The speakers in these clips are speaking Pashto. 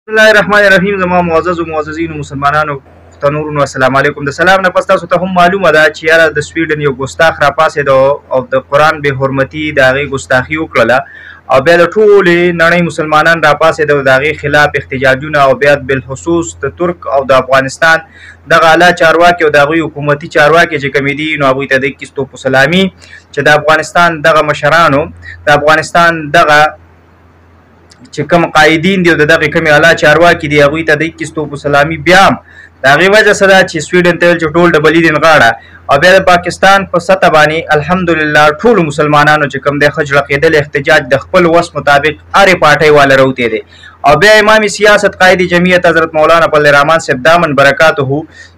بسم الله الرحمن الرحیم. زما معزز او معززین مسلمانانو تنورونو السلام علیکم. د سلام نه پس تاسو ته هم معلومه ده چې یاره د سویډن یو ګستاخ راپاسېد او د قرآن بې حرمتي د هغې ګستاخي وکړله او بیا د ټولې نړۍ مسلمانان راپاسېد او د هغې خلاف احتجاجونه او بیا بالخصوص د ترک او د افغانستان دغه اعلی چارواکي او د هغوی حکومتي چارواکي چې کومې دي نو هغوی ته د کیستوپ سلامي چې د افغانستان دغه مشرانو د افغانستان دغه چې کوم قایدین دي او دغه کومې اعلی چارواکي دي هغوی ته د کیستوپ سلامي بیا هم د هغې وجه څه ده چې سویډن ته ویل چې ټول د بلیدین غاړه او بیا د پاکستان په سطح باندې الحمدلله ټولو مسلمانانو چې کوم دی ښه جړقېدل احتجاج د خپل وس مطابق هرې پارټۍ والا راوتی دی او بیا امام سیاست قائد جمعیت حضرت مولانا فضل الرحمن صاحب دامن برکاته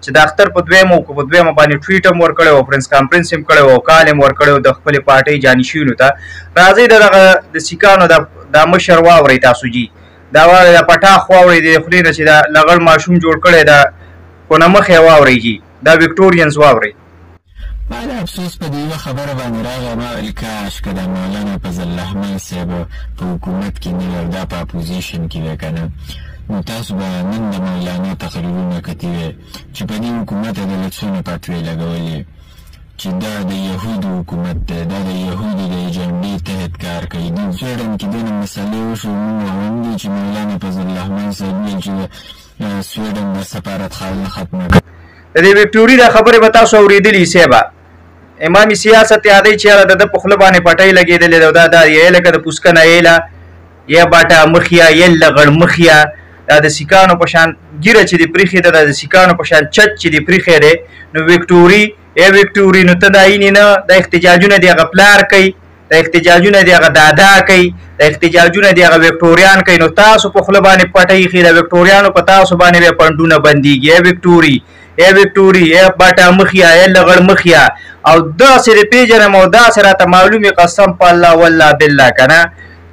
چې د اختر په دویمه باندې ټویټ هم ورکړی او پرنس کانفرنس هم کړی او کال هم ورکړی د خپلې پارټۍ جانشینو ته راځئ د دغه د سیکانو دا مشر واورئ تاسو جي دا د پټاخ واورئ د خولې نه چې دا لغړ ماشوم جوړ کړی دا کونه مخې واورئ جي دا وکټورینز واورئ. ما د افسوس په دې یوه خبره باندې راغی ما ویل کاش که د مولانا فضل الرحمن صاحب په حکومت کې نه وی دا په اپوزیشن کې وی که نه نو تاسو به نن د مولانا تقریرونه کتي وی چې په دې حکومت یې د څونه پټوې لګولې چې دا د یهودو حکومت دی دا د یهودو د ایجنډې تحت کار کوي د سویډن کې دونه مسلې وشو موږ هم دي چې مولانا فضل الرحمن صاحب ویل چې سویډن د سفارت خانه ختمه کړه. د دې وکټوري دا خبرې به تاسو اورېدلي صاحبه امام سیاست یادوي چې یاره د ده په خوله باندې پټۍ لګېدلې ده دا یې لکه د پوسکنه یېله یا باټه مخیه یا لغړ مخیه دا د سیکانو په شان ګیره چې دې پریښې ده دا د سیکانو په شان چت چې دې پریښی دی نو وکټوري نو ته دا اینې نه دا احتجاجونه د هغه پلار کوي دا احتجاجونه د هغه دادا کوي دا احتجاجونه د هغه وکټوریان کوي نو تاسو په خوله باندې پټۍ ایښي د وکټوریانو په تاسو باندې بیا پنډونه بندېږي ای وکټوري ای باټه مخیه ای لغړ مخیه او داسې دې پېژنم او داسې راته معلومې قسم په الله والله بالله که نه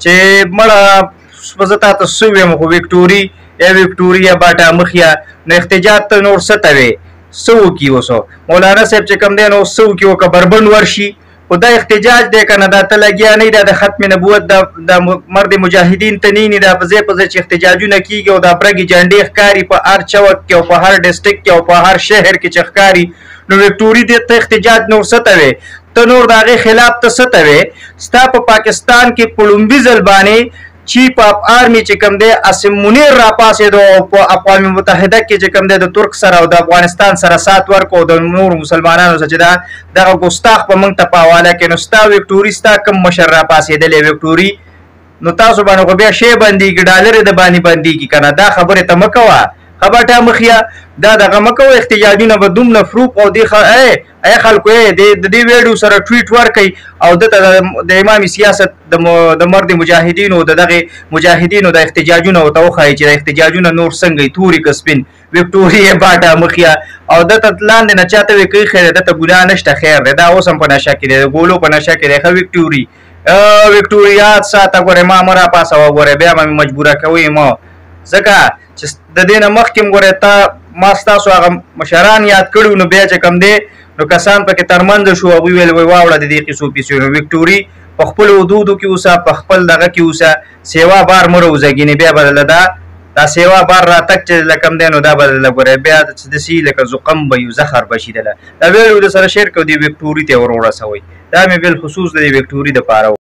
چې مړه زه تا ته څه ویم خو وکټوري یا باټه مخیه نو احتجاج ته نور څه ته وې څه وکړي اوسو مولانا صاحب چې کوم دی نو څه وکړي وکه بربنډ ورشي خو دا احتجاج دی که نه دا ته لګیا نه دا د ختم نبوت د مرد مجاهدین ته نه دا په ځای چې احتجاجونه کېږي او دا برګې جنډې ښکاري په هر چوک کې او په هر ډسټرکټ کې او په هر شهر کې چې ښکاري نو وکټوري دې ته احتجاج نور څه ته وې ته نور د هغې خلاف ته څه ته وې ستا په پاکستان کې په لومړي ځل باندې چیف اف آرمي چې کوم دی اسم منیر راپاسېدو او په اقوام متحده کې چې کوم دی د ترک سره او د افغانستان سره سات ورکړو او د نورو مسلمانانو سره چې دغه ګستاخ په موږ ته په حواله کې نو ستا وکټوري ستا کوم مشر راپاسېدلی وکټوري نو تاسو باندې خو بیا شی بندېږي ډالر د باندې بندېږي که نه دا خبرې ته مه کوه خبرټه مخیه دا دغه مه کوه احتجاجونه به دومره فروپ او ای خلکو د دې ویډیو سره ټویټ ورکئ او دته د امام سیاست د مرد مجاهدینو د دغې مجاهدینو د احتجاجونه ورته وښایي چې د احتجاجونه نور څنګه توري که سپین وکټوري یې باټه مخیه او دته لاندې نه چاته وی کوي خیر دته ګناه نشته خیر دی دا اوس هم په نشه کې دی د ګولو په نشه کې دی ښه وکټوري یاد ساته ګورې ما مه راپاسوه ګورې بیا به مې مجبوره کوئ ما ځکه چې د دې نه مخکې م ګورې تا ما ستاسو هغه مشران یاد کړي نو بیا چې کوم دی نو کسان پکې ترمنځ شو هغوی ویل واوړه د دې قیسو پیسو نو وکټوري په خپلو حدودو کې اوسه په خپل دغه کې اوسه سیوا بار مه روزګینې بیا به دله دا سیوا بار راتګ چې دله کوم دی نو دا به دله ګورې بیا داسې لکه زقم به یو زخر به شي دله دا ویډیو د سره شیر کړو دې وکټوري ته ور ورسوئ دا مې بالخصوص د دې وکټوري دپاره